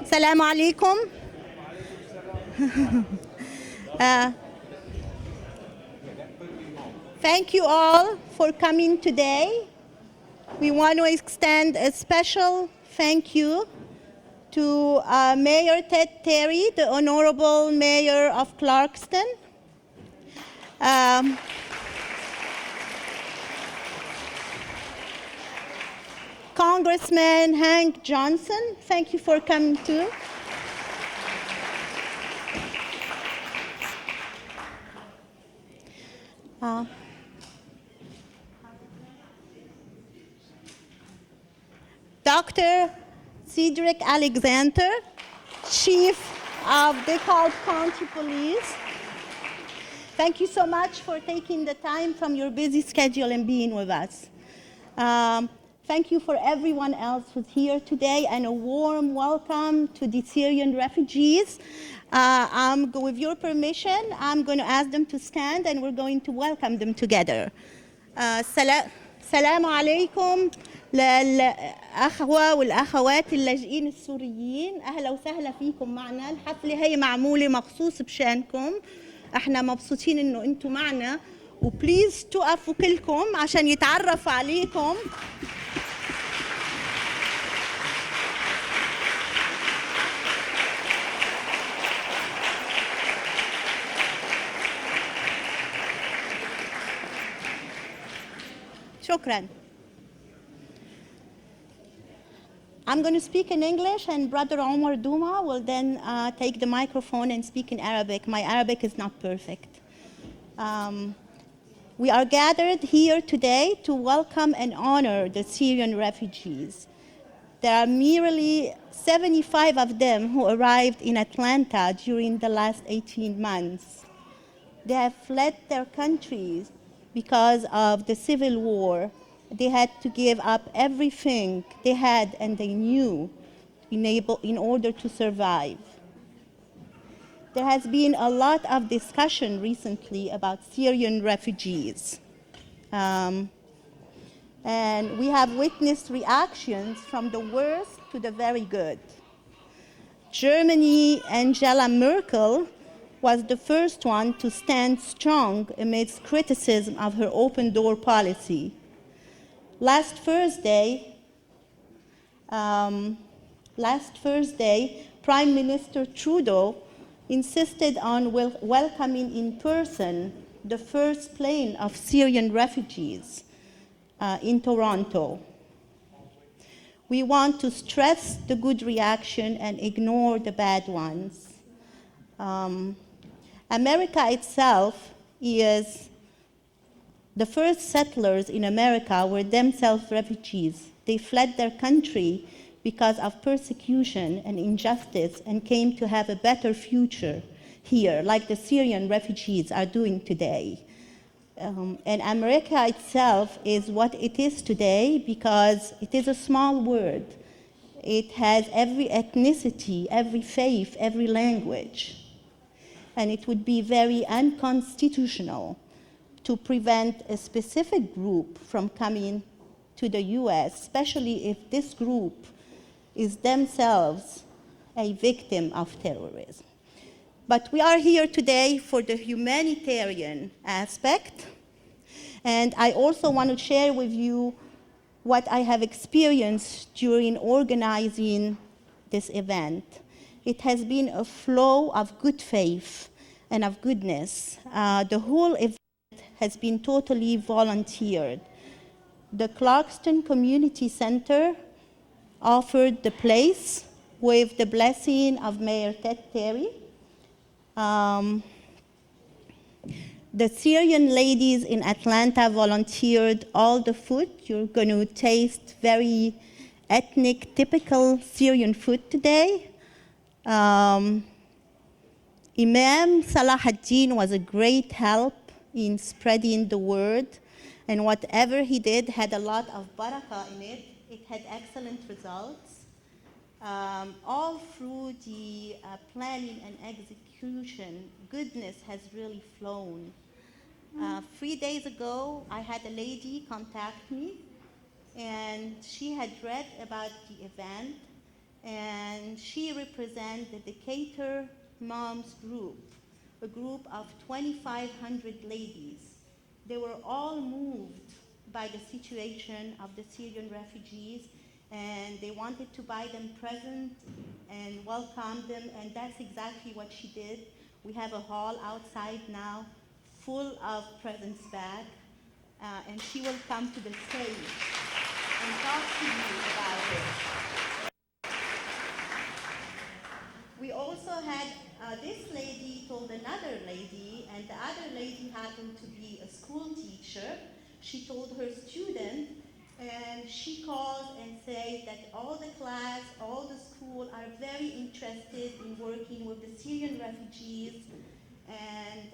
Assalamu alaikum. Thank you all for coming today. We want to extend a special thank you to Mayor Ted Terry, the Honorable Mayor of Clarkston. Congressman Hank Johnson, thank you for coming too. Dr. Cedric Alexander, Chief of Dekalb County Police. Thank you so much for taking the time from your busy schedule and being with us. Thank you for everyone else who's here today, and a warm welcome to the Syrian refugees. With your permission, I'm going to ask them to stand, and we're going to welcome them together. السلام عليكم للأخوة والأخوات اللاجئين السوريين. أهلا وسهلا فيكم معنا. الحفلة هي معمولة مخصوص بشانكم. احنا مبسوطين انه انتم معنا، وبليز تقفوا كلكم عشان يتعرف عليكم. شكراً. I'm going to speak in English, and Brother Omar Dooma will then take the microphone and speak in Arabic. My Arabic is not perfect. We are gathered here today to welcome and honor the Syrian refugees. There are merely 75 of them who arrived in Atlanta during the last 18 months. They have fled their countries because of the civil war. They had to give up everything they had and they knew in order to survive. There has been a lot of discussion recently about Syrian refugees. And we have witnessed reactions from the worst to the very good. Germany, Angela Merkel, was the first one to stand strong amidst criticism of her open door policy. Last Thursday, Prime Minister Trudeau insisted on welcoming in person the first plane of Syrian refugees in Toronto. We want to stress the good reaction and ignore the bad ones. America itself is the first settlers in America were themselves refugees. They fled their country because of persecution and injustice and came to have a better future here, like the Syrian refugees are doing today. And America itself is what it is today because it is a small word. It has every ethnicity, every faith, every language. And it would be very unconstitutional to prevent a specific group from coming to the US, especially if this group is themselves a victim of terrorism. But we are here today for the humanitarian aspect, and I also want to share with you what I have experienced during organizing this event. It has been a flow of good faith and of goodness. The whole event has been totally volunteered. The Clarkston Community Center offered the place with the blessing of Mayor Ted Terry. The Syrian ladies in Atlanta volunteered all the food. You're going to taste very ethnic, typical Syrian food today. Imam Salah was a great help in spreading the word, and whatever he did had a lot of barakah in it. It had excellent results. All through the planning and execution, goodness has really flown. 3 days ago, I had a lady contact me, and she had read about the event, and she represents the Decatur Moms Group, a group of 2,500 ladies. They were all moved by the situation of the Syrian refugees, and they wanted to buy them presents and welcome them, and that's exactly what she did. We have a hall outside now full of presents back, and she will come to the stage and talk to you about it. We also had this lady told another lady, and the other lady happened to be a school teacher. She told her student, and she called and said that all the class, all the school are very interested in working with the Syrian refugees, and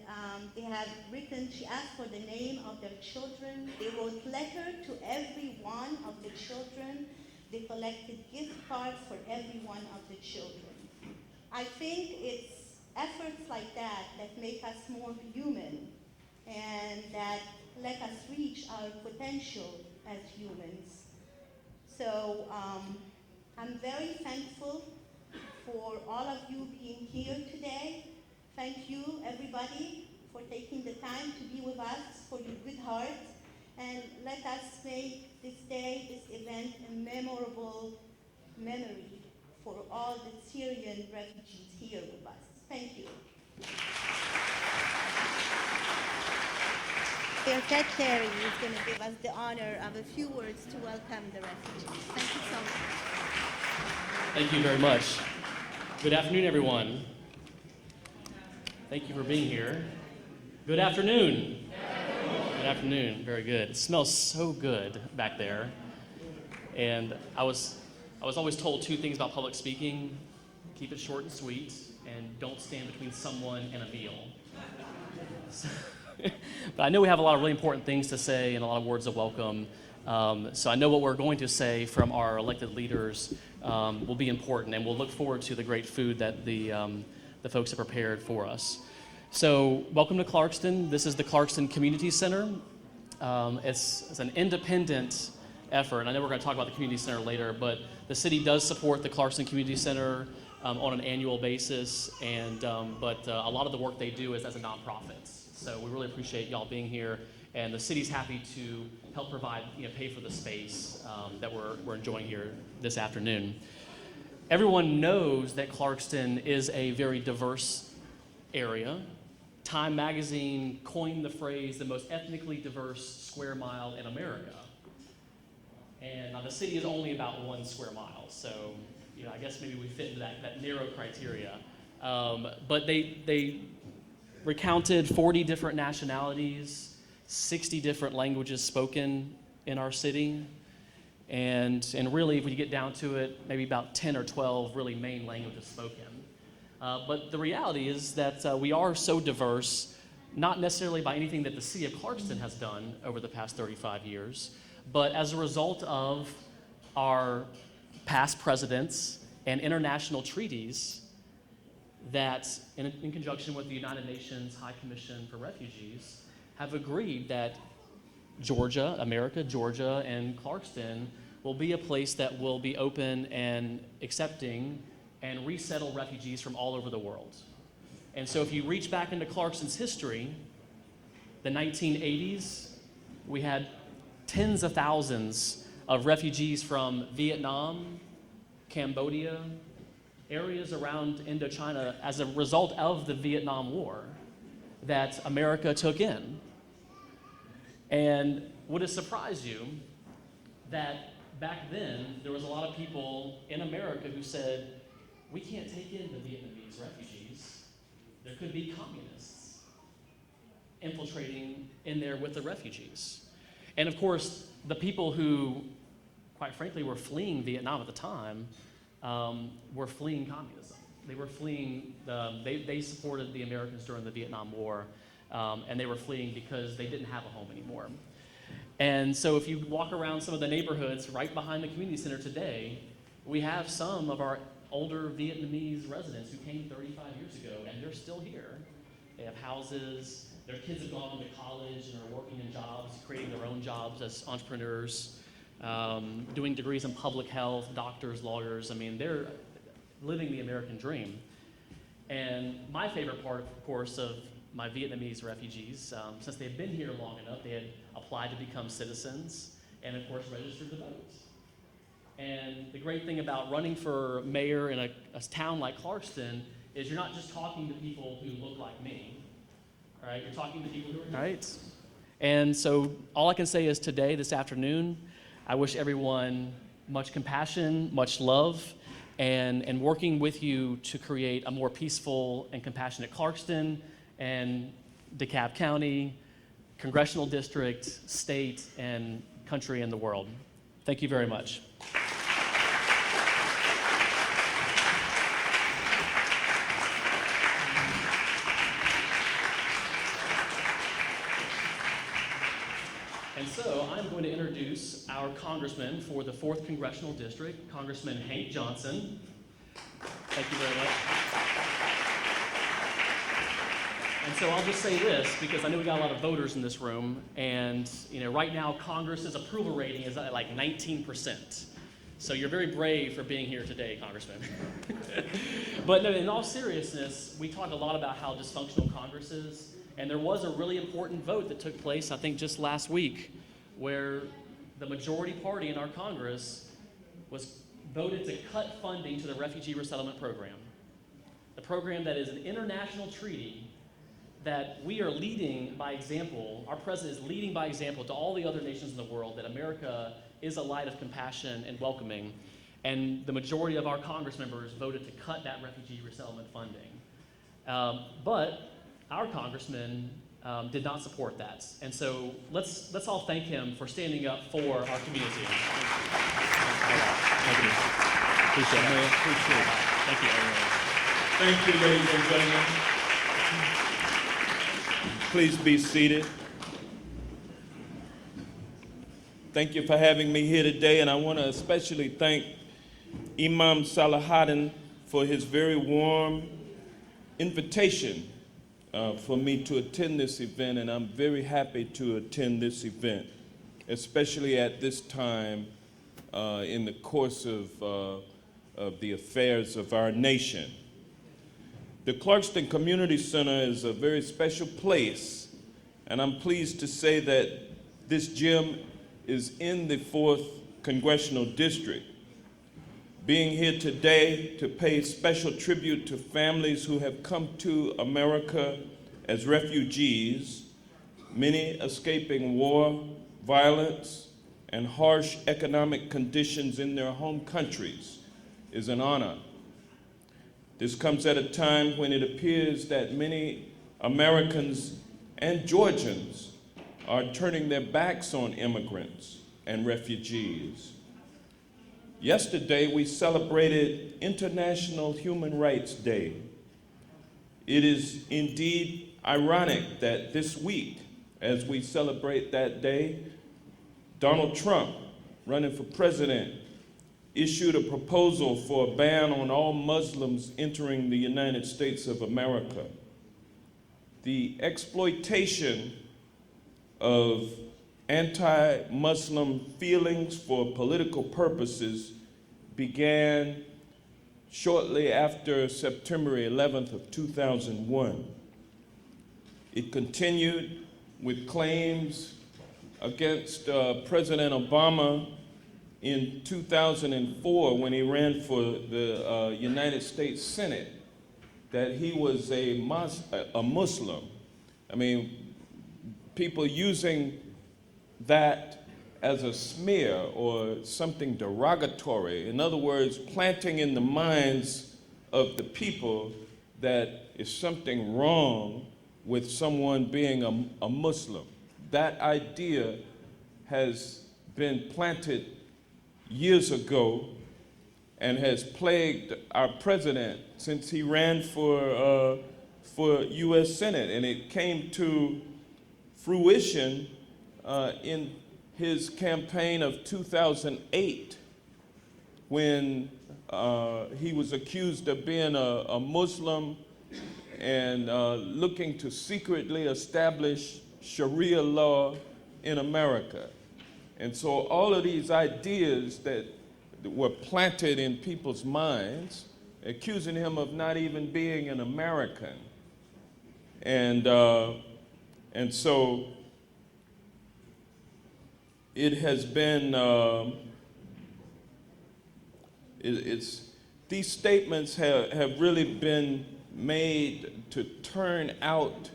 they have written, she asked for the name of their children. They wrote letter to every one of the children. They collected gift cards for every one of the children. I think it's efforts like that that make us more human and that let us reach our potential as humans. So I'm very thankful for all of you being here today. Thank you, everybody, for taking the time to be with us, for your good heart, and let us make this day, this event, a memorable memory for all the Syrian refugees here with us. Thank you. Their secretary is going to give us the honor of a few words to welcome the refugees. Thank you so much. Thank you very much. Good afternoon, everyone. Thank you for being here. Good afternoon. Good afternoon. Very good. It smells so good back there. And I was always told two things about public speaking: keep it short and sweet, and don't stand between someone and a meal. But I know we have a lot of really important things to say and a lot of words of welcome. So I know what we're going to say from our elected leaders will be important, and we'll look forward to the great food that the folks have prepared for us. So welcome to Clarkston. This is the Clarkston Community Center. It's an independent effort, and I know we're going to talk about the community center later, but the city does support the Clarkston Community Center on an annual basis, and but a lot of the work they do is as a nonprofit. So we really appreciate y'all being here, and the city's happy to help provide, pay for the space that we're enjoying here this afternoon. Everyone knows that Clarkston is a very diverse area. Time magazine coined the phrase the most ethnically diverse square mile in America. And the city is only about 1 square mile, so I guess maybe we fit into that narrow criteria. But they recounted 40 different nationalities, 60 different languages spoken in our city, and really, if we get down to it, maybe about 10 or 12 really main languages spoken. But the reality is that we are so diverse, not necessarily by anything that the city of Clarkston has done over the past 35 years, but as a result of our past presidents and international treaties that, in conjunction with the United Nations High Commission for Refugees, have agreed that Georgia, and Clarkston will be a place that will be open and accepting and resettle refugees from all over the world. And so if you reach back into Clarkston's history, the 1980s, we had tens of thousands of refugees from Vietnam, Cambodia, areas around Indochina as a result of the Vietnam War that America took in. And would it surprise you that back then there was a lot of people in America who said, we can't take in the Vietnamese refugees. There could be communists infiltrating in there with the refugees. And of course, the people who, quite frankly, were fleeing Vietnam at the time were fleeing communism. They were fleeing, they supported the Americans during the Vietnam War, and they were fleeing because they didn't have a home anymore. And so if you walk around some of the neighborhoods right behind the community center today, we have some of our older Vietnamese residents who came 35 years ago, and they're still here. They have houses, their kids have gone to college and are working in jobs, creating their own jobs as entrepreneurs. doing degrees in public health, doctors, lawyers. I mean, they're living the American dream. And my favorite part, of course, of my Vietnamese refugees, since they've been here long enough, they had applied to become citizens and, of course, registered to vote. And the great thing about running for mayor in a town like Clarkston is you're not just talking to people who look like me, right? You're talking to people who are right. And so all I can say is today, this afternoon, I wish everyone much compassion, much love, and working with you to create a more peaceful and compassionate Clarkston and DeKalb County, congressional district, state, and country and the world. Thank you very much. And so I'm going to introduce our congressman for the 4th Congressional District, Congressman Hank Johnson. Thank you very much. And so I'll just say this, because I know we got a lot of voters in this room, and right now Congress's approval rating is at like 19%. So you're very brave for being here today, Congressman. But no, in all seriousness, we talk a lot about how dysfunctional Congress is. And there was a really important vote that took place, I think, just last week, where the majority party in our Congress was voted to cut funding to the refugee resettlement program. The program that is an international treaty that we are leading by example. Our president is leading by example to all the other nations in the world that America is a light of compassion and welcoming. And the majority of our Congress members voted to cut that refugee resettlement funding. But our congressman did not support that. And so let's all thank him for standing up for our community. Thank you. Appreciate it. Thank you, everyone. Thank you, ladies and gentlemen. Please be seated. Thank you for having me here today, and I want to especially thank Emad Salah for his very warm invitation for me to attend this event, and I'm very happy to attend this event, especially at this time in the course of the affairs of our nation. The Clarkston Community Center is a very special place, and I'm pleased to say that this gym is in the 4th Congressional District. Being here today to pay special tribute to families who have come to America as refugees, many escaping war, violence, and harsh economic conditions in their home countries, is an honor. This comes at a time when it appears that many Americans and Georgians are turning their backs on immigrants and refugees. Yesterday, we celebrated International Human Rights Day. It is indeed ironic that this week, as we celebrate that day, Donald Trump, running for president, issued a proposal for a ban on all Muslims entering the United States of America. The exploitation of anti-Muslim feelings for political purposes began shortly after September 11th of 2001. It continued with claims against President Obama in 2004 when he ran for the United States Senate, that he was a Muslim. I mean, people using that as a smear or something derogatory. In other words, planting in the minds of the people that is something wrong with someone being a Muslim. That idea has been planted years ago and has plagued our president since he ran for U.S. Senate, and it came to fruition in his campaign of 2008 when he was accused of being a Muslim and looking to secretly establish Sharia law in America. And so all of these ideas that were planted in people's minds, accusing him of not even being an American. And so it has been, these statements have really been made to turn out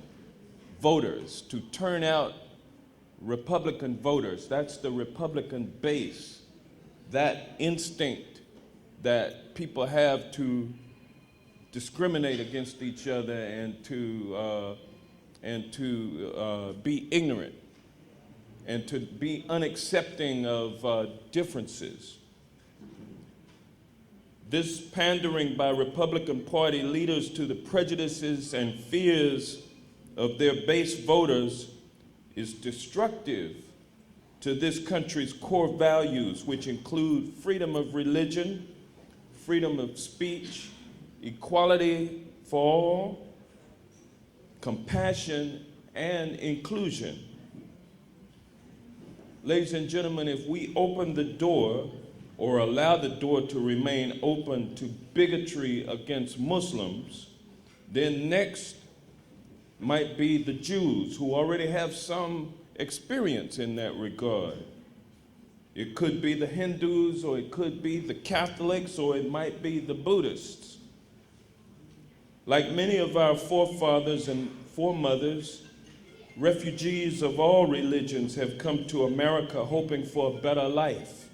voters, to turn out Republican voters. That's the Republican base, that instinct that people have to discriminate against each other and to be ignorant and to be unaccepting of differences. This pandering by Republican Party leaders to the prejudices and fears of their base voters is destructive to this country's core values, which include freedom of religion, freedom of speech, equality for all, compassion, and inclusion. Ladies and gentlemen, if we open the door or allow the door to remain open to bigotry against Muslims, then next might be the Jews, who already have some experience in that regard. It could be the Hindus, or it could be the Catholics, or it might be the Buddhists. Like many of our forefathers and foremothers, refugees of all religions have come to America hoping for a better life.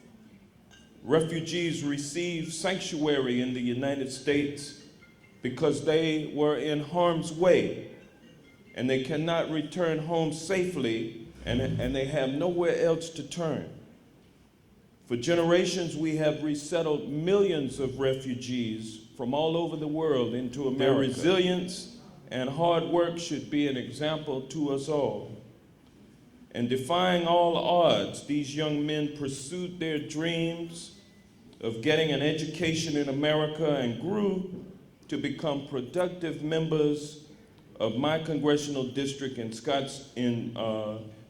Refugees received sanctuary in the United States because they were in harm's way and they cannot return home safely, and they have nowhere else to turn. For generations, we have resettled millions of refugees from all over the world into America. Their resilience and hard work should be an example to us all. And defying all odds, these young men pursued their dreams of getting an education in America and grew to become productive members of my congressional district in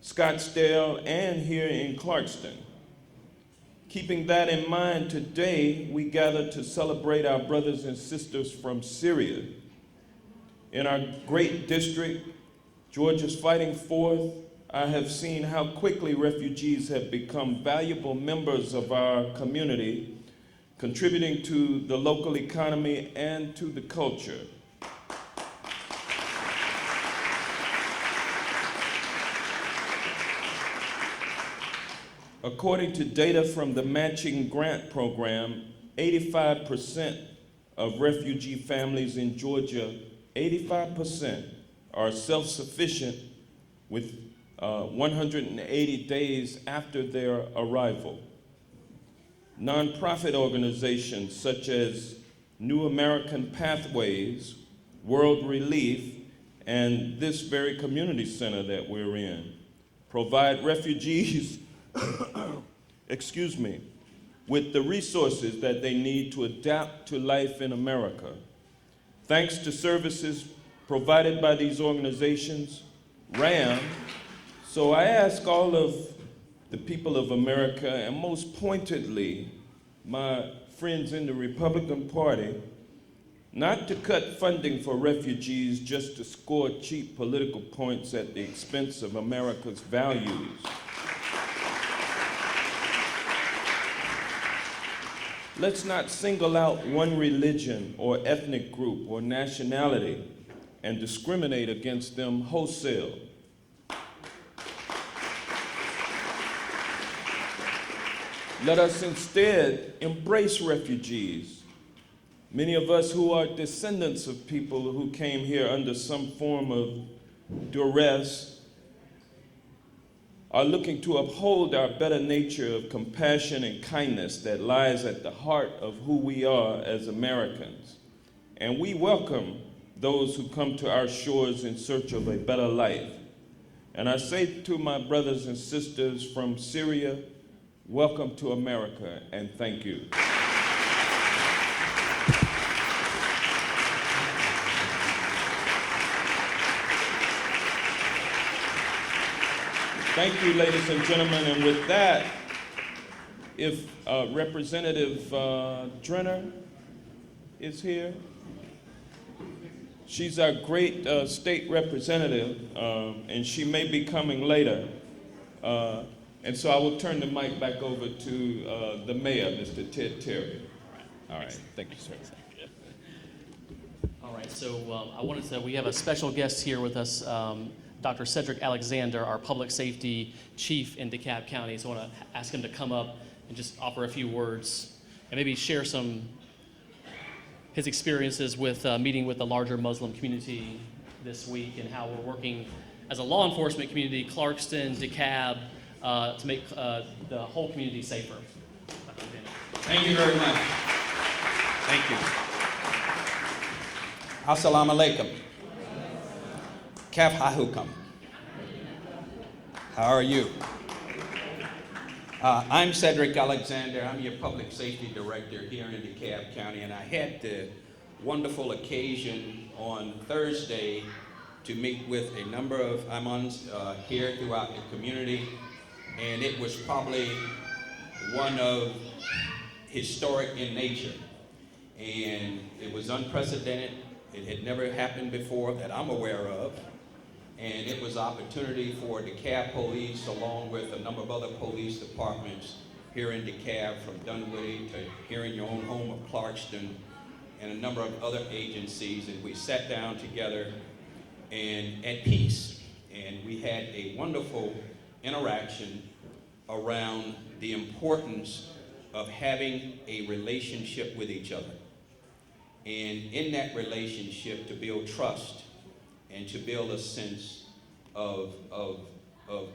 Scottsdale and here in Clarkston. Keeping that in mind, today we gather to celebrate our brothers and sisters from Syria. In our great district, Georgia's Fighting Fourth, I have seen how quickly refugees have become valuable members of our community, contributing to the local economy and to the culture. According to data from the Matching Grant Program, 85% of refugee families in Georgia, 85% are self-sufficient with 180 days after their arrival. Nonprofit organizations such as New American Pathways, World Relief, and this very community center that we're in provide refugees with the resources that they need to adapt to life in America. Thanks to services provided by these organizations, RAM, so I ask all of the people of America, and most pointedly, my friends in the Republican Party, not to cut funding for refugees just to score cheap political points at the expense of America's values. Let's not single out one religion or ethnic group or nationality and discriminate against them wholesale. Let us instead embrace refugees. Many of us who are descendants of people who came here under some form of duress are looking to uphold our better nature of compassion and kindness that lies at the heart of who we are as Americans. And we welcome those who come to our shores in search of a better life. And I say to my brothers and sisters from Syria, welcome to America, and thank you. Thank you, ladies and gentlemen. And with that, if Representative Drenner is here, she's our great state representative, and she may be coming later. And so I will turn the mic back over to the mayor, Mr. Ted Terry. All right. Thank you, sir. All right, so I wanted to, we have a special guest here with us, Dr. Cedric Alexander, our public safety chief in Dekalb County. So I want to ask him to come up and just offer a few words and maybe share his experiences with meeting with the larger Muslim community this week and how we're working as a law enforcement community, Clarkston, Dekalb, to make the whole community safer. Thank you very much. Thank you. Assalamu alaikum. Kaf hahukam. How are you? I'm Cedric Alexander. I'm your public safety director here in DeKalb County, and I had the wonderful occasion on Thursday to meet with a number of imams here throughout the community, and it was probably one of historic in nature, and it was unprecedented. It had never happened before that I'm aware of, and it was an opportunity for DeKalb Police, along with a number of other police departments here in DeKalb, from Dunwoody to here in your own home of Clarkston, and a number of other agencies, and we sat down together and at peace, and we had a wonderful interaction around the importance of having a relationship with each other. And in that relationship, to build trust and to build a sense of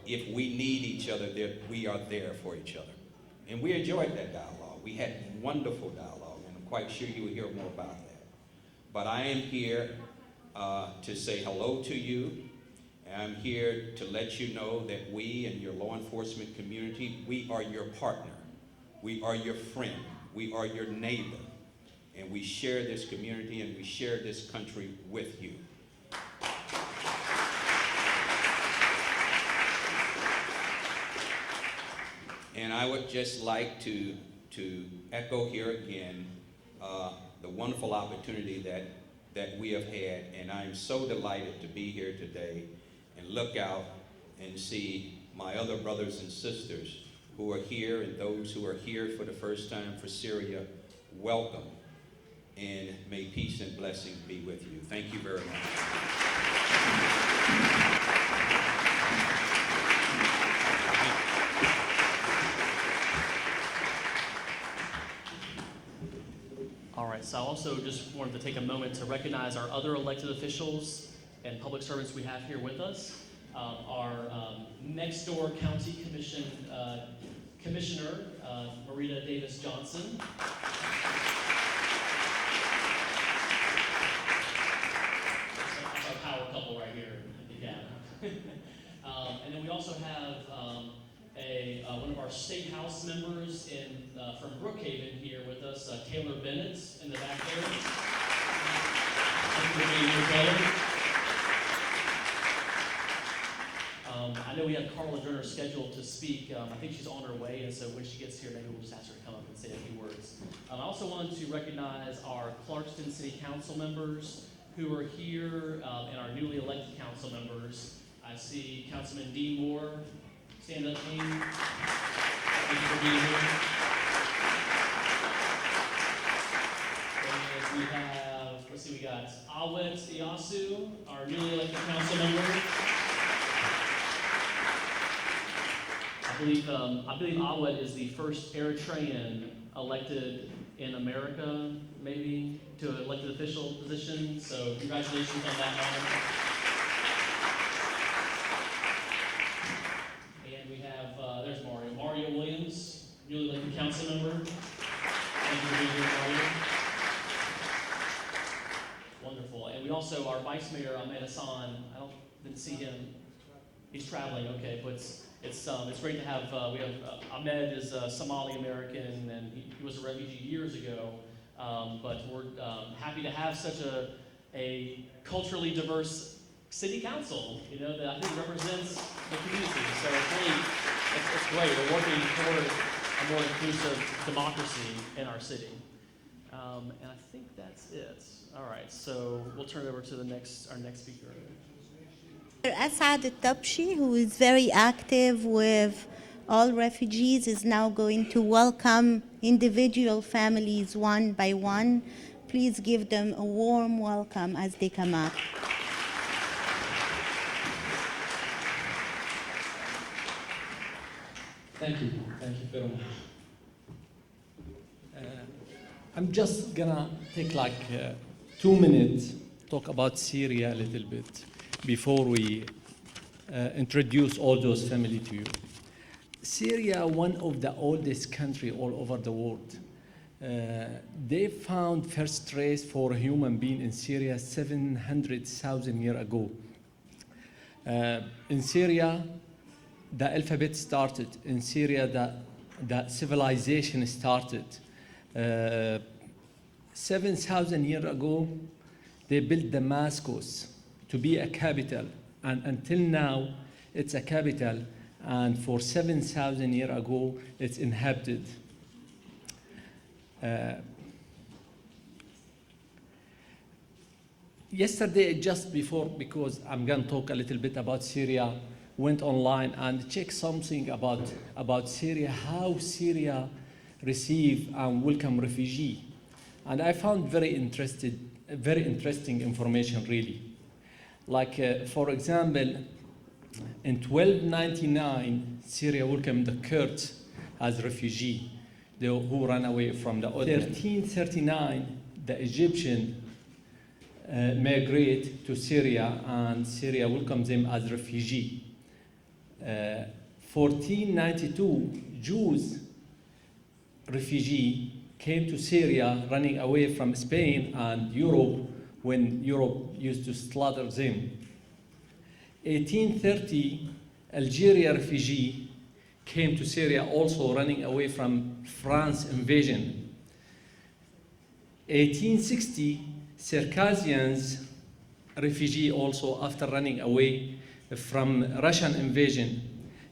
if we need each other, that we are there for each other. And we enjoyed that dialogue. We had wonderful dialogue, and I'm quite sure you will hear more about that. But I am here to say hello to you. I'm here to let you know that we and your law enforcement community, we are your partner. We are your friend. We are your neighbor. And we share this community and we share this country with you. And I would just like to echo here again the wonderful opportunity that we have had. And I'm so delighted to be here today and look out and see my other brothers and sisters who are here, and those who are here for the first time for Syria. Welcome. And may peace and blessings be with you. Thank you very much. All right, so I also just wanted to take a moment to recognize our other elected officials and public servants we have here with us. Our next door county commissioner, Marita Davis Johnson. Power couple right here. Yeah. And then we also have one of our state house members from Brookhaven here with us, Taylor Bennett in the back there. Thank you for being here, Taylor. I know we have Carla Drenner scheduled to speak. I think she's on her way, and so when she gets here, maybe we'll just ask her to come up and say a few words. I also wanted to recognize our Clarkston City Council members who are here, and our newly elected council members. I see Councilman Dean Moore. Stand up, Dean. Thank you for being here. And we have, let's see, we got Awet Iyasu, our newly elected council member. I believe Awet is the first Eritrean elected in America, maybe, to an elected official position. So congratulations on that honor. And we have, there's Mario. Mario Williams, newly elected council member. Thank you for being here, Mario. Wonderful. And we also, our Vice Mayor, Emad Salah, didn't see him. He's traveling, okay, but it's great to have, we have, Ahmed is a Somali American, and he was a refugee years ago, but we're happy to have such a culturally diverse city council, that I think represents the community. So it's great. We're working toward a more inclusive democracy in our city. And I think that's it. All right, so we'll turn it over to our next speaker. Asad Tabchi, who is very active with all refugees, is now going to welcome individual families one by one. Please give them a warm welcome as they come up. Thank you very much. I'm just gonna take 2 minutes, talk about Syria a little bit before we introduce all those families to you. Syria, one of the oldest countries all over the world. They found first trace for a human being in Syria 700,000 years ago. In Syria, the alphabet started. In Syria, the civilization started. 7,000 years ago, they built Damascus to be a capital. And until now, it's a capital. And for 7,000 years ago, it's inhabited. Yesterday, just before, because I'm going to talk a little bit about Syria, went online and checked something about Syria, how Syria receive and welcome refugee. And I found very interesting information, really. For example, in 1299, Syria welcomed the Kurds as refugee, who ran away from the Ottoman. 1339, the Egyptian migrate to Syria, and Syria welcomed them as refugee. 1492, Jews refugee came to Syria running away from Spain and Europe when Europe used to slaughter them. 1830, Algeria refugee came to Syria also running away from France invasion. 1860, Circassians refugee also after running away from Russian invasion.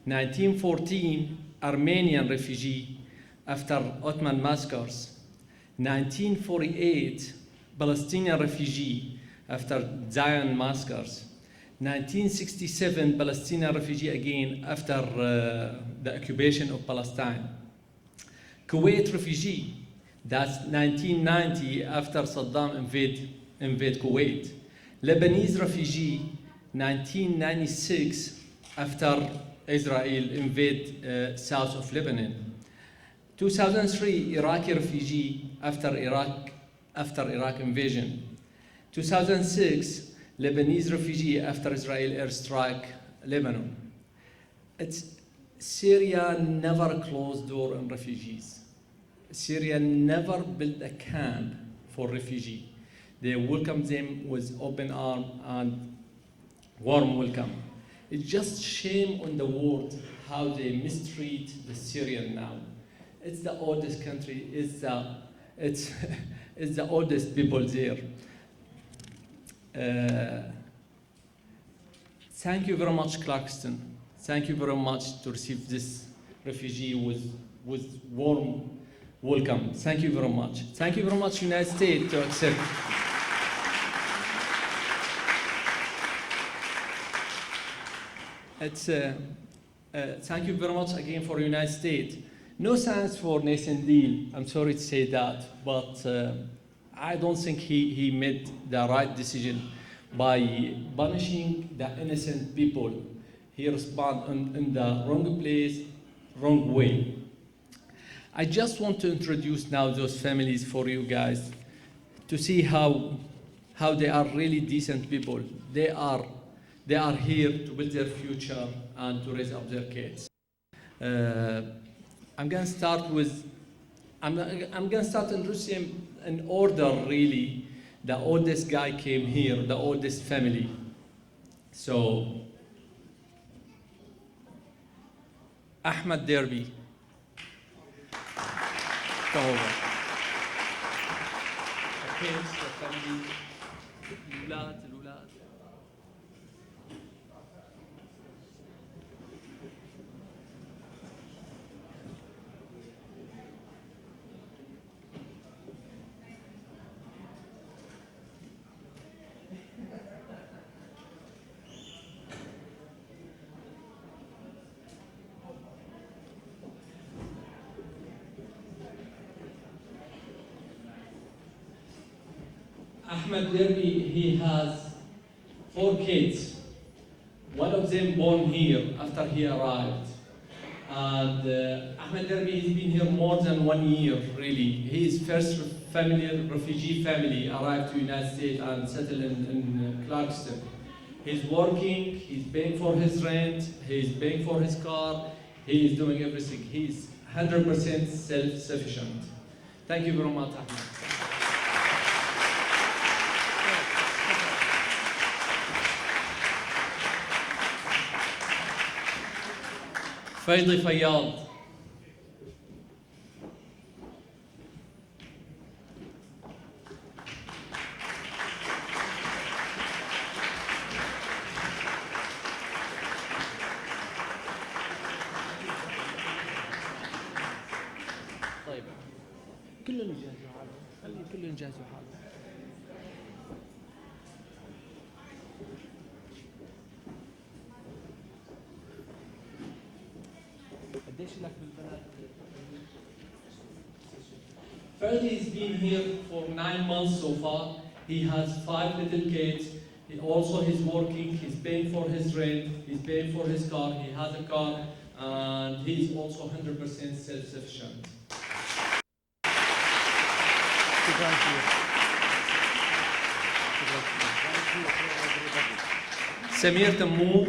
1914, Armenian refugee after Ottoman massacres. 1948, Palestinian refugee after Zion massacres. 1967, Palestinian refugee again after the occupation of Palestine. Kuwait refugee, that's 1990 after Saddam invade Kuwait. Lebanese refugee, 1996 after Israel invade south of Lebanon. 2003, Iraqi refugee after Iraq invasion. 2006, Lebanese refugee after Israel airstrike Lebanon. Syria never closed door on refugees. Syria never built a camp for refugees. They welcomed them with open arms and warm welcome. It's just shame on the world how they mistreat the Syrian now. It's the oldest country. It's the oldest people there. Thank you very much, Clarkston. Thank you very much to receive this refugee with warm welcome. Thank you very much. Thank you very much, United States, to accept. Thank you very much again for United States. No thanks for Nathan Deal. I'm sorry to say that, but I don't think he made the right decision by punishing the innocent people. He responded in the wrong place, wrong way. I just want to introduce now those families for you guys to see how they are really decent people. They are here to build their future and to raise up their kids. I'm gonna start introducing in order, really. The oldest guy came here, the oldest family. So, Ahmed Derby. Come over. Okay, so family, الأولاد. Ahmed Derby, he has 4 kids. One of them born here after he arrived. And Ahmed Derby has been here more than 1 year, really. His first refugee family arrived to the United States and settled in Clarkston. He's working, he's paying for his rent, he's paying for his car, he is doing everything. He's 100% self-sufficient. Thank you very much, Ahmed. فيضي فياض. طيب كلهم جهزوا حالهم، خلي كلهم جهزوا حالهم. قديش لك بالبنات؟ Ferdy's been here for 9 months so far. He has 5 little kids. He's working, he's paying for his rent, he's paying for his car, he has a car, and he's also 100% self-sufficient. شكرا كثير. Samir Tamoor.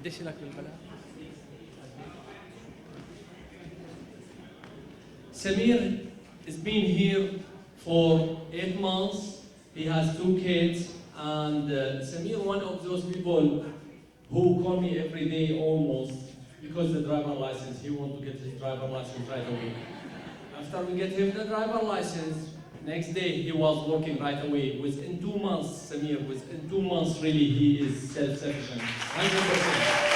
قديش لك بالبنات؟ Samir has been here for 8 months. He has 2 kids, and Samir, one of those people who call me every day almost because the driver license. He wants to get his driver license right away. After we get him the driver license, next day he was working right away. Within 2 months, Samir, within 2 months, really, he is self-sufficient, 100%.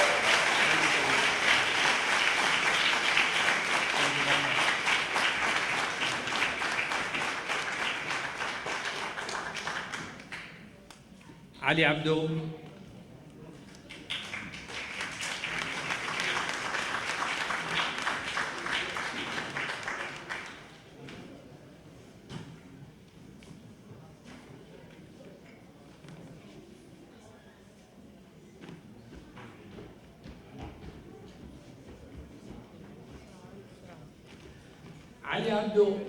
Ali Abdo. Ali Abdo.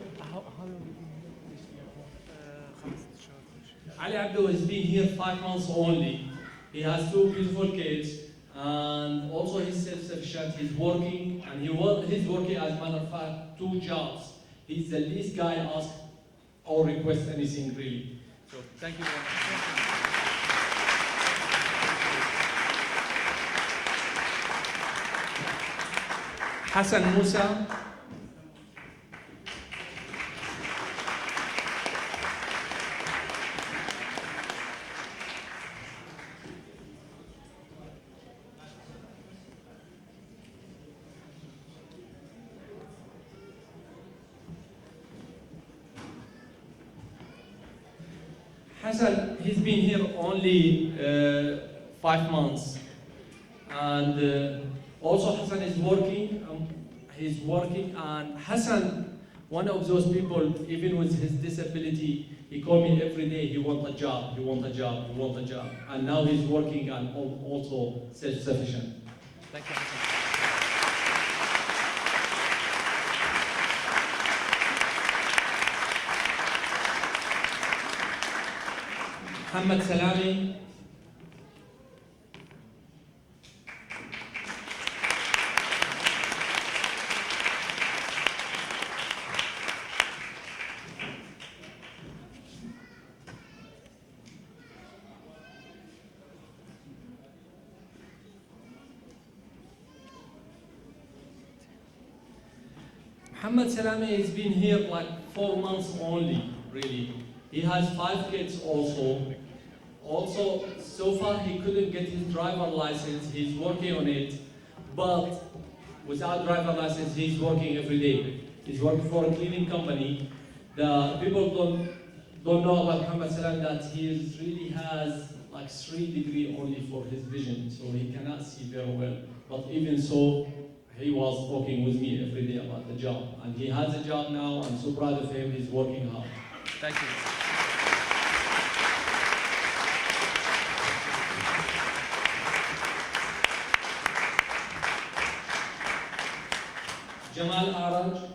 Ali Abdo has been here 5 months only. He has 2 beautiful kids, and also he's self-sufficient. He's working, and he's working, as a matter of fact, 2 jobs. He's the least guy ask or request anything, really. So thank you very much. Hassan Musa. Hassan, he's been here only 5 months, and also Hassan is working. He's working, and Hassan, one of those people, even with his disability, he called me every day. He wants a job. He wants a job. He wants a job, and now he's working and also self-sufficient. Thank you, Hassan. Emad Salah. Muhammad Salame has been here like 4 months only, really. He has 5 kids also. Also, so far he couldn't get his driver license. He's working on it, but without driver license, he's working every day. He's working for a cleaning company. The people don't know about Muhammad Salam that he really has like 3 degrees only for his vision, so he cannot see very well. But even so, he was talking with me every day about the job. And he has a job now. I'm so proud of him. He's working hard. Thank you. Jamal Araj.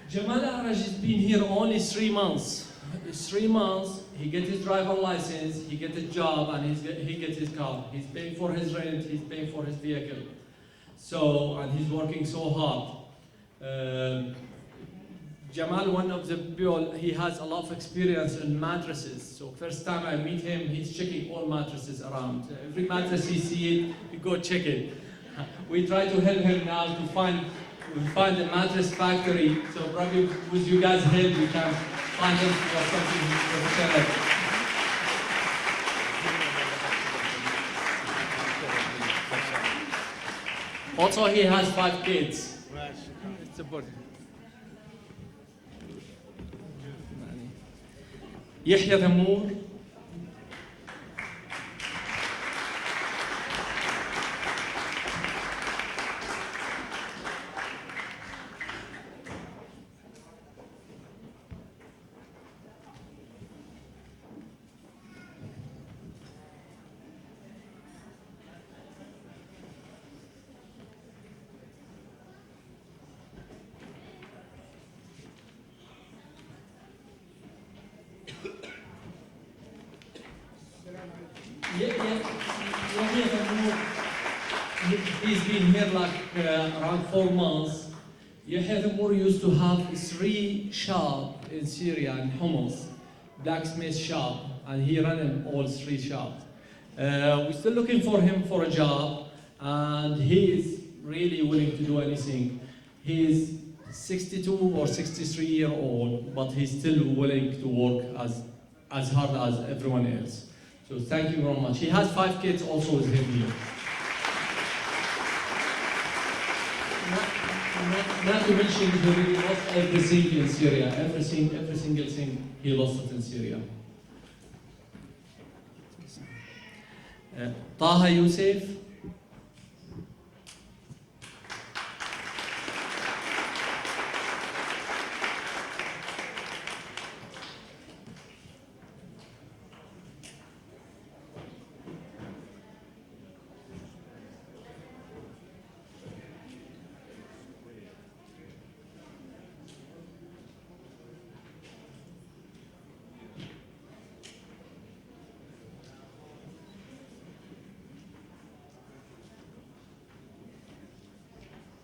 Jamal Araj has been here only 3 months. It's 3 months, he gets his driver license, he gets a job, and he gets his car. He's paying for his rent, he's paying for his vehicle. So, and he's working so hard. Jamal, one of the people, he has a lot of experience in mattresses. So first time I meet him, he's checking all mattresses around. Every mattress he sees, he go check it. We try to help him now to find a mattress factory, so probably with you guys' help we can find him for something professional. Also, he has 5 kids. It's a body. Yahya Tamour. He's been here like around 4 months. Yahya Tamour used to have 3 shops in Syria, in Homs, blacksmith shop, and he ran them all 3 shops. We're still looking for him for a job, and he is really willing to do anything. He's 62 or 63 years old, but he's still willing to work as hard as everyone else. So thank you very much. He has 5 kids also with him here. Not to mention he really lost everything in Syria. Every single thing he lost it in Syria. Taha Youssef.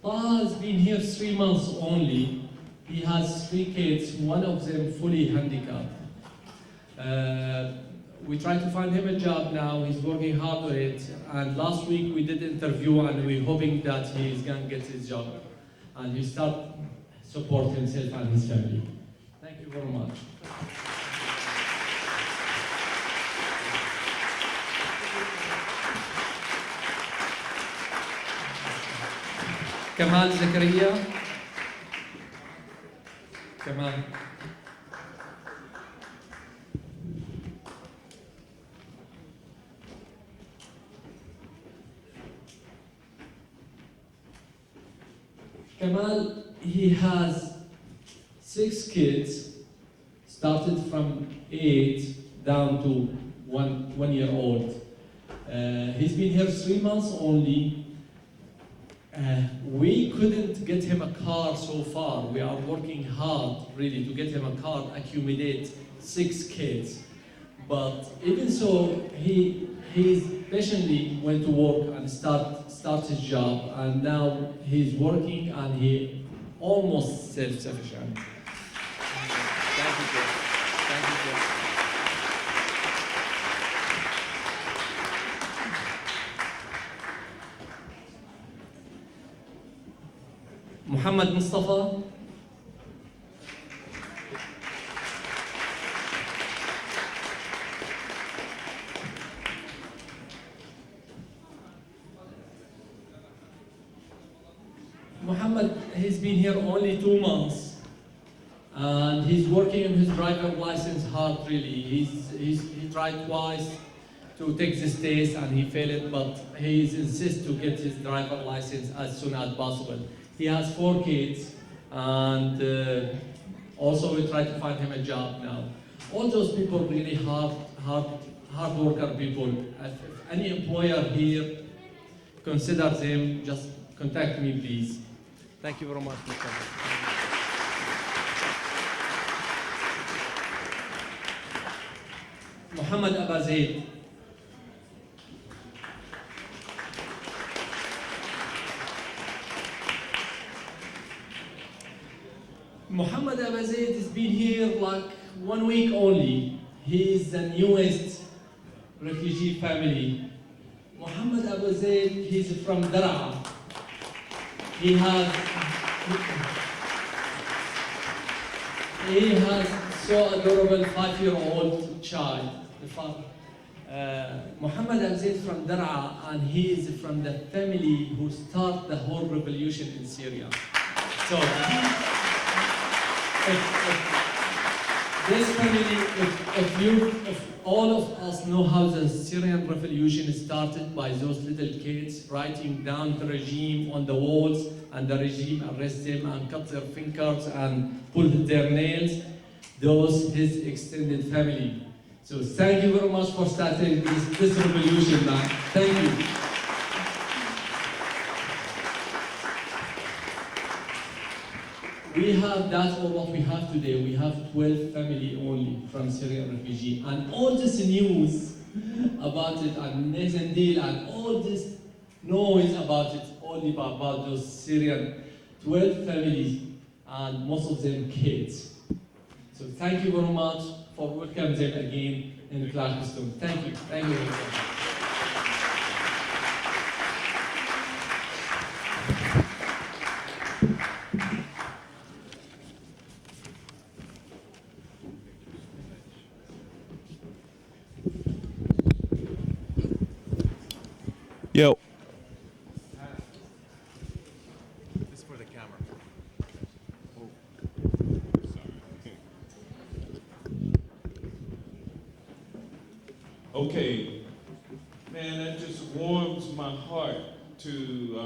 Taha has been here 3 months only. He has 3 kids, one of them fully handicapped. We tried to find him a job now, he's working hard on it, and last week we did an interview and we're hoping that he's going to get his job and he start support himself and his family. Thank you very much. Kamal Zakaria. Kamal. Kamal, he has 6 kids, started from 8 down to 1 year old. He's been here 3 months only. We couldn't get him a car so far. We are working hard, really, to get him a car, accumulate 6 kids. But even so, he patiently went to work and start his job, and now he's working and he almost self-sufficient. Thank you, Jim. Thank you, Jim. Muhammad Mustafa. Muhammad, he's been here only 2 months, and he's working on his driver license hard, really. He tried twice to take this test and he failed, but he insists to get his driver license as soon as possible. He has 4 kids, and also we try to find him a job now. All those people really hard worker people. If any employer here considers them, just contact me, please. Thank you very much, Mr. Muhammad Abazaid. Muhammad Abazaid has been here like 1 week only. He is the newest refugee family. Muhammad Abazaid, he's from Daraa. He has so adorable 5-year-old child. Muhammad Abazaid from Daraa, and he is from the family who started the whole revolution in Syria. So, this family, if all of us know how the Syrian revolution started by those little kids writing down the regime on the walls, and the regime arrest them and cut their fingers and pull their nails, those his extended family. So thank you very much for starting this revolution, man. Thank you. We have, that's all what we have today. We have 12 family only from Syrian refugee. And all this news about it, and Nathan Deal, and all this noise about it, only about those Syrian 12 families, and most of them kids. So thank you very much for welcoming them again in Clarkston. Thank you. Thank you very much. Yo. This is for the camera. Okay, man, that just warms my heart to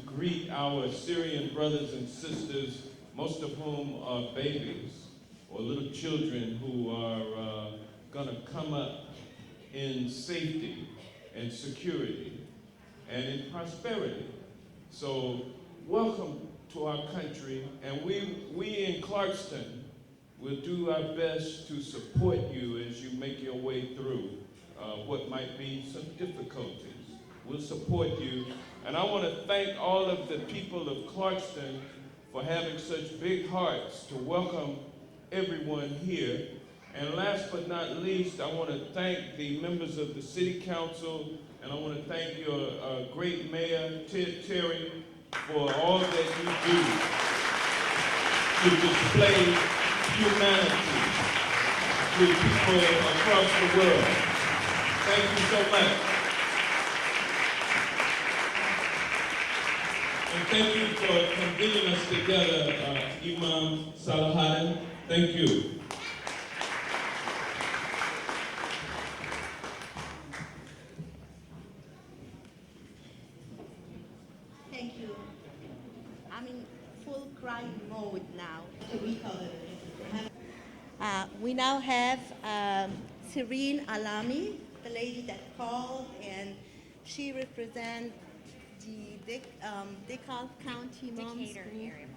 greet our Syrian brothers and sisters, most of whom are babies or little children who are gonna come up in safety and security and in prosperity. So welcome to our country, and we in Clarkston will do our best to support you as you make your way through what might be some difficulties. We'll support you, and I want to thank all of the people of Clarkston for having such big hearts to welcome everyone here. And last but not least, I want to thank the members of the City Council, and I want to thank your great mayor, Terry, for all that you do to display humanity to people across the world. Thank you so much. And thank you for convening us together, Emad Salah. Thank you. Thank you. I'm in full crying mode now to recover. We now have Syrian Alami, the lady that called, and she represents the Dekalb County Moms Decatur Group. area.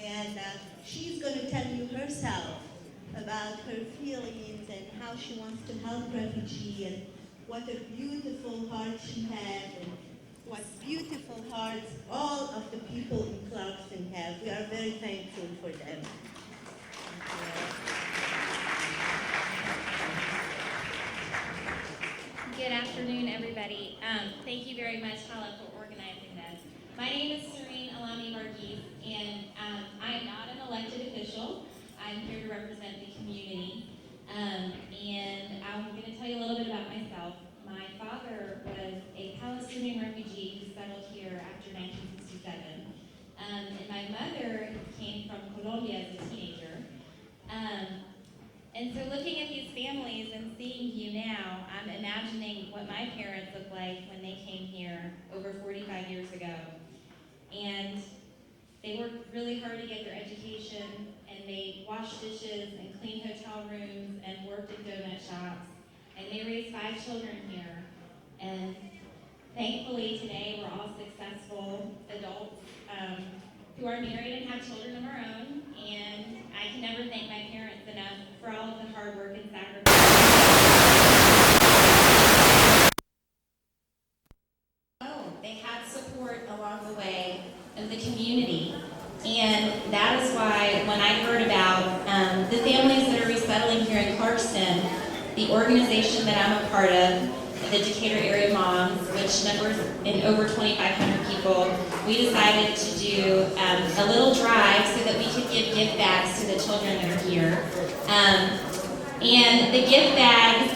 And she's going to tell you herself about her feelings and how she wants to help refugees and what a beautiful heart she has and what beautiful hearts all of the people in Clarkston have. We are very thankful for them. Good afternoon, everybody. Thank you very much, Hala, for organizing this. My name is Syrian and I am not an elected official. I'm here to represent the community. And I'm going to tell you a little bit about myself. My father was a Palestinian refugee who settled here after 1967. And my mother came from Colombia as a teenager. And so looking at these families and seeing you now, I'm imagining what my parents looked like when they came here over 45 years ago. And they worked really hard to get their education, and they washed dishes and cleaned hotel rooms and worked in donut shops. And they raised 5 children here. And thankfully today we're all successful adults who are married and have children of our own. And I can never thank my parents enough for all of the hard work and sacrifice. They had support along the way of the community. And that is why when I heard about the families that are resettling here in Clarkston, the organization that I'm a part of, the Decatur Area Moms, which numbers in over 2,500 people, we decided to do a little drive so that we could give gift bags to the children that are here. And the gift bags,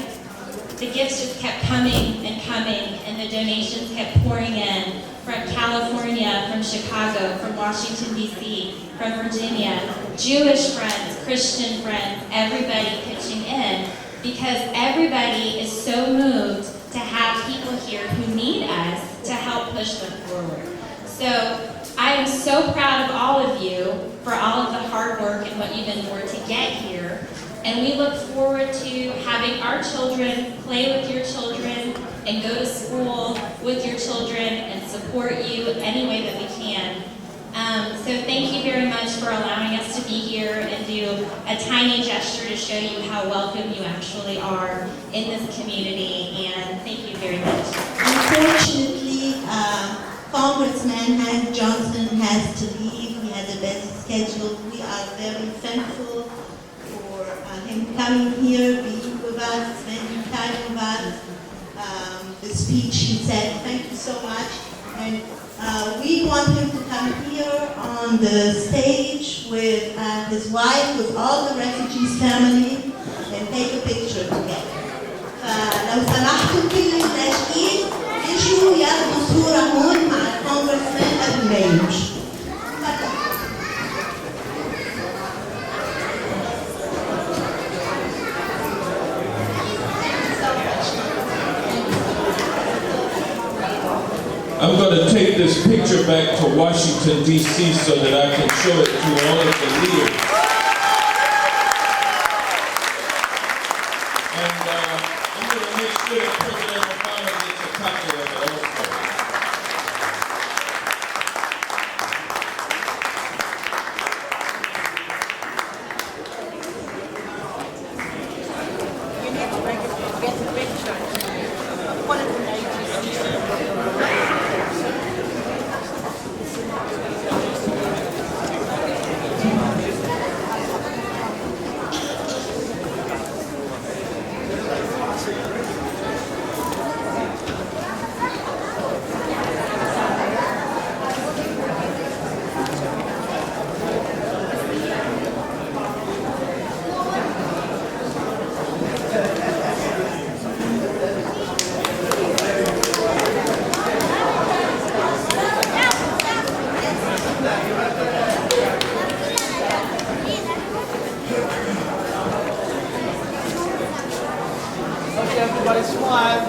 the gifts just kept coming, and the donations kept pouring in from California, from Chicago, from Washington, D.C., from Virginia, Jewish friends, Christian friends, everybody pitching in, because everybody is so moved to have people here who need us to help push them forward. So I am so proud of all of you for all of the hard work and what you've endured to get here. And we look forward to having our children play with your children and go to school with your children and support you any way that we can. So thank you very much for allowing us to be here and do a tiny gesture to show you how welcome you actually are in this community, and thank you very much. Unfortunately, Congressman Hank Johnson has to leave. He has a busy schedule. We are very thankful for him coming here, being with us, spending time with us. The speech he said, thank you so much. And we want him to come here on the stage with his wife, with all the refugees' family, and take a picture together. فلو سمحتوا كل اللاجئين يجوا ياخدوا صورة هون مع الكونغرسمان قبل ما يمشوا. I'm going to take this picture back to Washington, D.C. so that I can show it to all of the leaders. And I'm going to make sure that President Obama gets a copy of it also. You need to get the picture. One of the ladies. Everybody smile.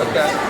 Okay.